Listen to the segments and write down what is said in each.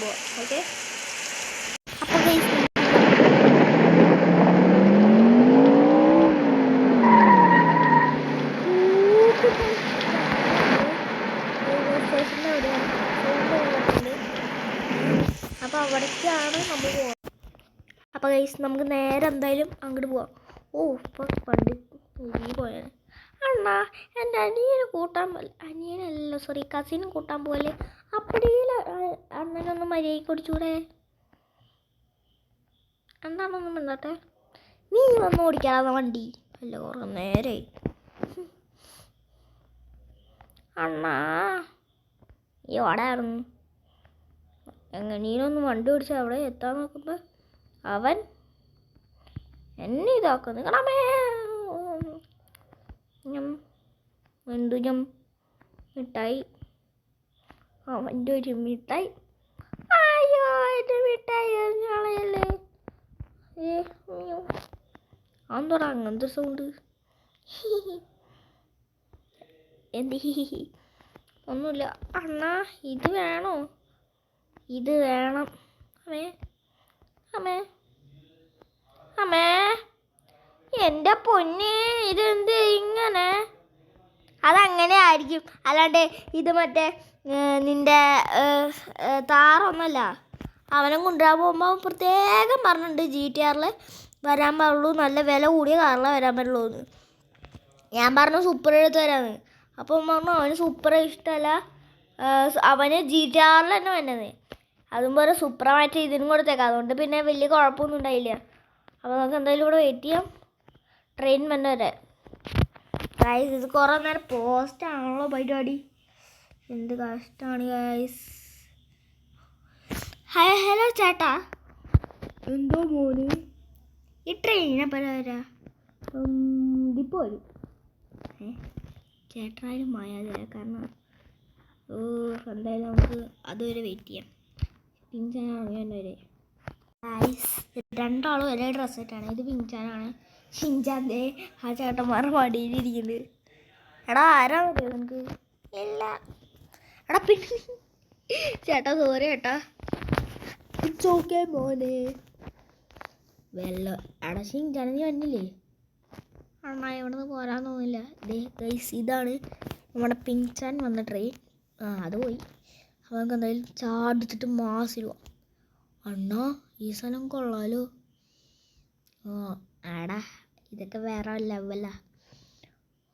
പോവാം. ഓക്കെ, അപ്പോൾ അപ്പോൾ അവിടേക്കാണ് നമ്മൾ പോകുന്നത്. അപ്പോൾ ഗൈസ് നമുക്ക് നേരെ എന്തായാലും അങ്ങോട്ട് പോവാം. ഓ ഇപ്പോൾ പണ്ട് ഈ പോയാണ് അണ്ണാ എൻ്റെ അനിയനെ കൂട്ടാൻ അനിയനല്ല സോറി കസിനും കൂട്ടാൻ പോകല്ലേ. അപ്പടിയിൽ അണ്ണനൊന്ന് മര്യാദയ്ക്ക് ഓടിച്ചൂടെ? എന്താണൊന്നും മിണ്ടാട്ടെ. നീ വന്ന് ഓടിക്കാതെ വണ്ടി അല്ല കുറേ നേരമായി. അണ്ണാ ഈ ഓടായിരുന്നു എങ്ങനെയൊന്ന് വണ്ടി ഓടിച്ച് അവിടെ എത്താൻ നോക്കുമ്പോൾ അവൻ എന്നെ ഇതാക്കുന്നു. കണമേ എന്തു മിഠായി അവൻ്റെ ഒരു മിഠായി. അയ്യോ എൻ്റെ മിഠായി കളയല്ലേ. അതെന്താ അങ്ങനത്തെ സൗണ്ട്? എന്ത് ഒന്നുമില്ല. അണ്ണാ ഇത് വേണോ? ഇത് വേണം. അമ്മേ അമ്മേ അമ്മേ എൻ്റെ പൊന്നേ ഇതെന്ത് ഇങ്ങനെ? അതങ്ങനെ ആയിരിക്കും, അല്ലാണ്ട് ഇത് മറ്റേ നിൻ്റെ താറൊന്നല്ല. അവനെ കൊണ്ടുവരാൻ പോകുമ്പോൾ പ്രത്യേകം പറഞ്ഞിട്ടുണ്ട് GTR വരാൻ പാടുള്ളൂ, നല്ല വില കൂടിയ കാറിലാണ് വരാൻ പറ്റുള്ളൂ എന്ന്. ഞാൻ പറഞ്ഞു സൂപ്പർ എടുത്ത് വരാമെന്ന്. അപ്പോൾ പറഞ്ഞു അവന് സൂപ്പർ ഇഷ്ടമല്ല, അവന് GTR തന്നെ വന്നത്. അതും പോലെ സൂപ്പർ മാറ്റി ഇതിനും കൊടുത്തേക്കാം. അതുകൊണ്ട് പിന്നെ വലിയ കുഴപ്പമൊന്നും ഉണ്ടായില്ല. അപ്പോൾ നമുക്ക് എന്തായാലും ഇവിടെ വെയിറ്റ് ചെയ്യാം ട്രെയിൻ വന്നെ വരെ. ഗൈസ് ഇത് കുറേ നേരം പോസ്റ്റാണല്ലോ പരിപാടി. എന്ത് കഷ്ടമാണ് ഗൈസ്. ഹലോ ചേട്ടാ. എന്തോ മോന് ഈ ട്രെയിനെപ്പോൾ വരാ? ഇതിപ്പോൾ വരും. ചേട്ടനായാലും മായാതില്ല. കാരണം എന്തായാലും നമുക്ക് അതുവരെ വെയിറ്റ് ചെയ്യാം. പിഞ്ചാനാണ് വരെ. ഗൈസ് രണ്ടാളും ഒരേ ഡ്രസ്സ് ഇട്ടാണ്. ഇത് പിഞ്ചാനാണ്, ഷിൻചാൻ്റെ ആ ചേട്ടന്മാരുടെ മടിയിലിരിക്കുന്നത്. എടാ ആരാ പറയുക നമുക്ക്? ഇല്ല എടാ പിന്നെ ചേട്ടാ സോറി ചേട്ടാ. ഇറ്റ്സ് ഓക്കെ മോനെ. വെള്ളം എടാ ഷിൻചാൻ നീ വന്നില്ലേ? അണ്ണാ ഇവിടെ നിന്ന് പോരാൻ തോന്നില്ല. ഗൈസ് ഇതാണ് നമ്മുടെ പിഞ്ചാൻ വന്ന ട്രെയിൻ. അത് പോയി. അപ്പോൾ നമുക്ക് എന്തായാലും ചാടിച്ചിട്ട് മാസിൽ പോവാം. അണ്ണാ ഈ സ്ഥലം കൊള്ളാലോ. എടാ ഇതൊക്കെ വേറെ ലെവലാ.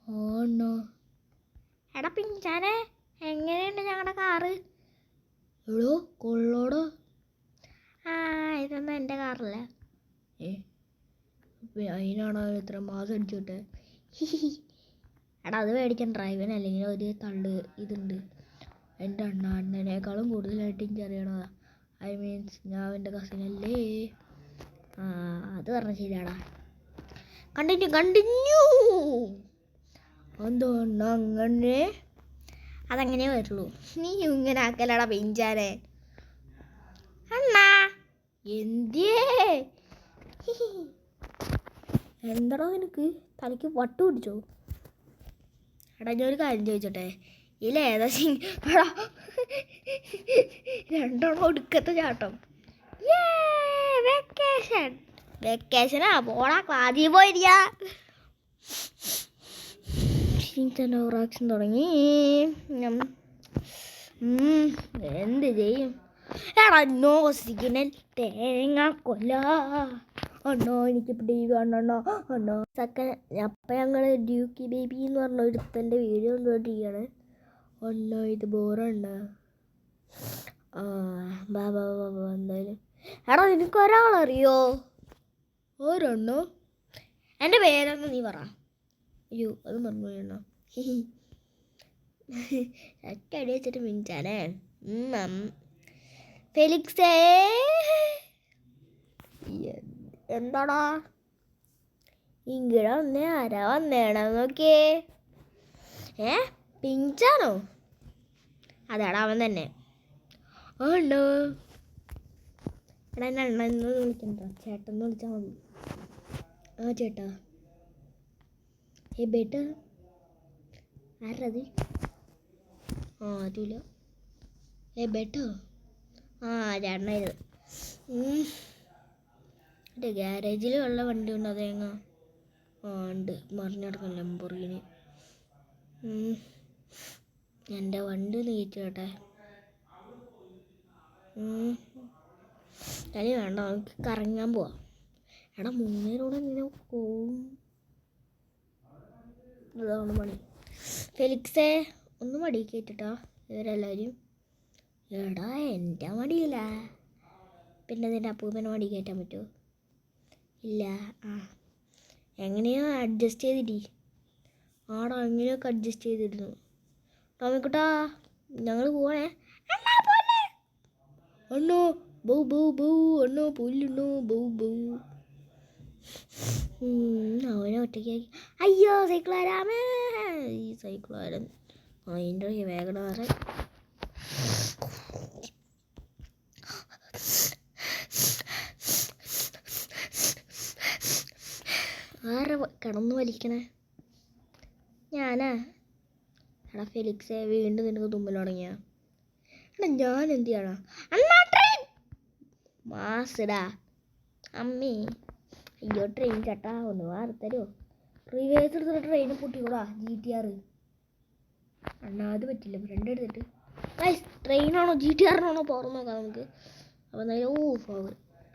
അണ്ണാ എടാ പിഞ്ചാനെ എങ്ങനെയുണ്ട് ഞങ്ങളുടെ കാറ്? എടോ കൊള്ളോടോ. ഇതൊന്നും എൻ്റെ കാറല്ല. അതിനാണോ ഇത്ര മാസം അടിച്ചോട്ടെ? എടാ അത് മേടിക്കാൻ ഡ്രൈവൻ അല്ലെങ്കിൽ ഒരു തള്ളു ഇതുണ്ട്. എൻ്റെ അണ്ണനേക്കാളും കൂടുതലായിട്ട് എനിക്കറിയണതാ. ഐ മീൻസ് ഞാൻ എൻ്റെ കസിനല്ലേ. അത് പറഞ്ഞ ശരിയാടാ. കണ്ടിന്യൂ. എന്തോണ്ണ അങ്ങനെ? അതങ്ങനെ വരുള്ളൂ. നീ ഇങ്ങനെ ആക്കലടാ പിഞ്ചാനെ. അണ്ണാ എന്തിയേ? എന്താടോ നിനക്ക് തലയ്ക്ക് വട്ടു പിടിച്ചോ? എടാ ഞാനൊരു കാര്യം ചോദിച്ചോട്ടെ, ഇതിലേതാ എടാ രണ്ടെണ്ണം ഒടുക്കത്തെ ചാട്ടം. വെക്കേഷനാ പോടാ ക്ലാസ്സിൽ പോയിരിക്കാ. ഓറാക്ഷൻ തുടങ്ങി. എന്ത് ചെയ്യും? എടാ നോ സിഗ്നൽ തേങ്ങ കൊല്ല. അണ്ണോ എനിക്കിപ്പോൾ ടി വി കാണണോ അണ്ണോ സെക്കൻഡ്. അപ്പം ഞങ്ങൾ ഡ്യൂക്കി ബേബി എന്ന് പറഞ്ഞ ഒരുത്തൻ്റെ വീഡിയോ കണ്ടുകൊണ്ടിരിക്കുകയാണ്. അണ്ണോ ഇത് ബോറുണ്ട്. ബാ എന്തായാലും. എടാ നിനക്ക് ഒരാളറിയോ? ഒരെണ്ണോ? എൻ്റെ പേരെന്ന് നീ പറ. അയ്യോ അത് മറന്നു പോയണ്ണോ. അടി വെച്ചിട്ട് മിനിച്ചാനേ. ഫെലിക്സേ എന്താടാ ഇങ്ങടെ വന്നേ? ആരാ വന്നേടാ നോക്കിയേ? പിഞ്ചാനോ? അതാടാ അവൻ തന്നെ. ആണോ? എടാ എന്നെ അണ്ണന്ന് വിളിക്കണ്ട, ചേട്ടന്ന് വിളിച്ചാൽ മതി. ചേട്ടാ. ബേട്ട ആരത്? അതില്ല. ബേട്ട ആ ചേട്ടനായത് എൻ്റെ ഗ്യാരേജിലുള്ള വണ്ടി ഉണ്ട് അതേങ്ങ ആ ഉണ്ട് മറിഞ്ഞെടുക്കും ലംബോർഗിനി എൻ്റെ വണ്ടി ഒന്ന് കയറ്റിട്ടെ തനി വേണ്ട നമുക്ക് കറങ്ങാൻ പോവാം എടാ മുന്നേരോടെ ഇങ്ങനെ പോവും അതാണ് പണി ഫെലിക്സേ ഒന്ന് മടി കയറ്റിട്ടാ ഇവരെല്ലാവരും എടാ എൻ്റെ മടിയില്ല പിന്നെ നിൻ്റെ അപ്പൂപ്പൻ്റെ മടി കയറ്റാൻ പറ്റുമോ ഇല്ല ആ എങ്ങനെയോ അഡ്ജസ്റ്റ് ചെയ്തിട്ടി ആടാ എങ്ങനെയൊക്കെ അഡ്ജസ്റ്റ് ചെയ്തിരുന്നു ടോമിക്കുട്ടാ ഞങ്ങൾ പോവാണേ അണ്ണോ ബൗ ബൗ ബൗ അണ്ണോ പുല്ലുണ്ണോ ബൗ ബൗ അവനെ ഒറ്റയ്ക്കാക്കി അയ്യോ സൈക്കിളാരാമേ ഈ സൈക്കിളാരൻ അതിൻ്റെ വേഗം മാറി ആരെ കിടന്നു വലിക്കണേ ഞാനാ എടാ ഫെലിക്സേ വീണ്ടും നിനക്ക് തുമ്മൽ തുടങ്ങിയ എടാ ഞാൻ എന്ത് ചെയ്യണം അണ്ണാ ട്രെയിൻ മാസടാ അമ്മേ അയ്യോ ട്രെയിൻ ചേട്ടാ ഒന്ന് വാർത്തരുമോ റിവേഴ്സ് എടുത്തിട്ട് ട്രെയിന് പൊട്ടിക്കൂടാ GTR അണ്ണാ അത് പറ്റില്ല ഫ്രണ്ട് എടുത്തിട്ട് ട്രെയിനാണോ GTR-ആണോ പോകാൻ നോക്കാം നമുക്ക് അപ്പോൾ എന്തായാലും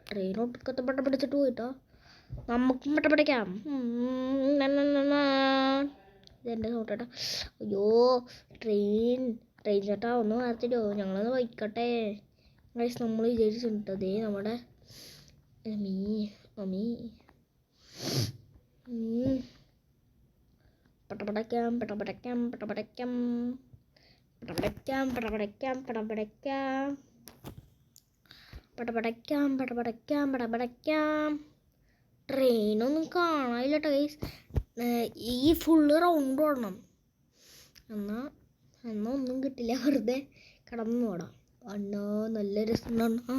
ട്രെയിൻ ഒട്ടുക്കത്തെ പെട്ട പിടിച്ചിട്ട് പോയിട്ടോ നമുക്കും പെട്ട പിടിക്കാം ഇതെൻ്റെ സൗണ്ടേട്ടാ അയ്യോ ട്രെയിൻ ചേട്ടാ ഒന്ന് വാർത്തരുമോ ഞങ്ങളൊന്ന് വയ്ക്കട്ടെ നമ്മൾ വിചാരിച്ചിട്ടുണ്ട് അതേ നമ്മുടെ മമ്മി പടപടയ്ക്കാം പടപടയ്ക്കാം പടപടയ്ക്കാം പടപടയ്ക്കാം പടപടയ്ക്കാം പടപടയ്ക്കാം പടപടയ്ക്കാം പടപടയ്ക്കാം പടപടയ്ക്കാം ട്രെയിനൊന്നും കാണാനില്ല ഗൈസ് ഈ ഫുള്ള് റൗണ്ട് ഓടണം എന്നാൽ ഒന്നും കിട്ടില്ല വെറുതെ കിടന്നു ഓടാം അണ്ണാ നല്ല രസം അണ്ണാ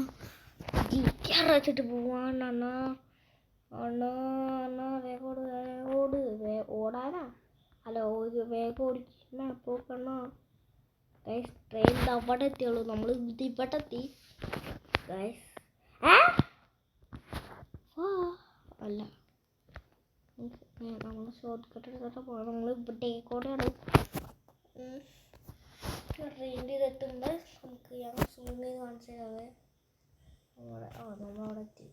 GTR വെച്ചിട്ട് പോവാണ് അണ്ണാ വേഗോട് ഓടാനാ അല്ല വേഗം ഓടിക്കുന്ന പോക്കണ്ണാ ഗൈസ് ട്രെയിൻ അവിടെ എത്തിയുള്ളൂ നമ്മൾ ഇവിടെ എത്തി ഗൈസ് അല്ല നമ്മൾ ഷോർട്ട് കട്ട് എടുത്തിട്ട് പോകാം നമ്മൾ ഇവിടേക്കോടെയാണ് ട്രെയിനിൻ്റെ ഇതെത്തുമ്പോൾ നമുക്ക് ഞാൻ സൂം ചെയ്ത് കാണിച്ചു തരാവേ നമ്മളവിടെ എത്തി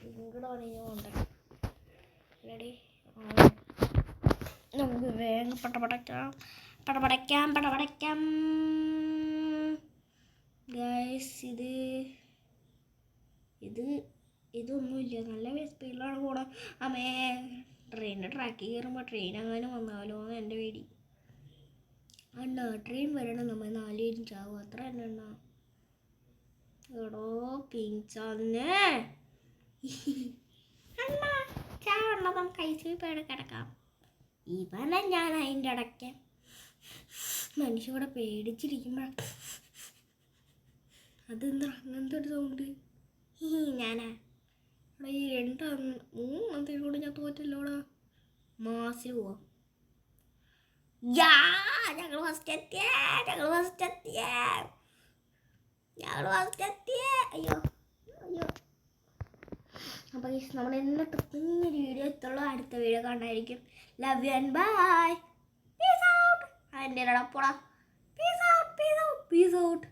ഇങ്ങോട്ടാണ് ഇനി പോകണ്ടേ റെഡി നമുക്ക് വേഗം പടപടയ്ക്കാം ഗൈസ് ഇതൊന്നുമില്ല നല്ല സ്പീഡിലാണ് പോകണം അമ്മേ ട്രെയിനിൻ്റെ ട്രാക്കിൽ കയറുമ്പോൾ ട്രെയിൻ അങ്ങനെ വന്നാലോ എന്ന് എൻ്റെ പേടി അണ്ണാ ട്രെയിൻ വരണം നമ്മൾ 4 പേരും ചാവും അത്ര തന്നെ അണ്ണാ എടോ പിഞ്ചാന്നേ അണ്ണാ ചാവണ്ട നമുക്ക് ഐസിയുടെ കിടക്കാം ഇവനെ ഞാൻ അതിൻ്റെ ഇടയ്ക്ക് മനുഷ്യ ഇവിടെ പേടിച്ചിരിക്കുമ്പോൾ അതെന്താ അങ്ങനത്തെ ഒരു സൗണ്ട് ഞാനാ എടാ ഈ 3 കൂടെ ഞാൻ തോറ്റല്ലോടാ മാസിൽ പോവാം ഞങ്ങൾ ഫസ്റ്റ് എത്തിയേ അയ്യോ അപ്പോൾ നമ്മൾ ഇന്നത്തെ കുഞ്ഞൊരു വീഡിയോ എത്തുള്ളൂ അടുത്ത വീഡിയോ കണ്ടായിരിക്കും love you and bye peace out അതിൻ്റെ ഇടപ്പോടാ പീസ് ഔട്ട്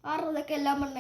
ആറുതൊക്കെ എല്ലാം പറഞ്ഞേ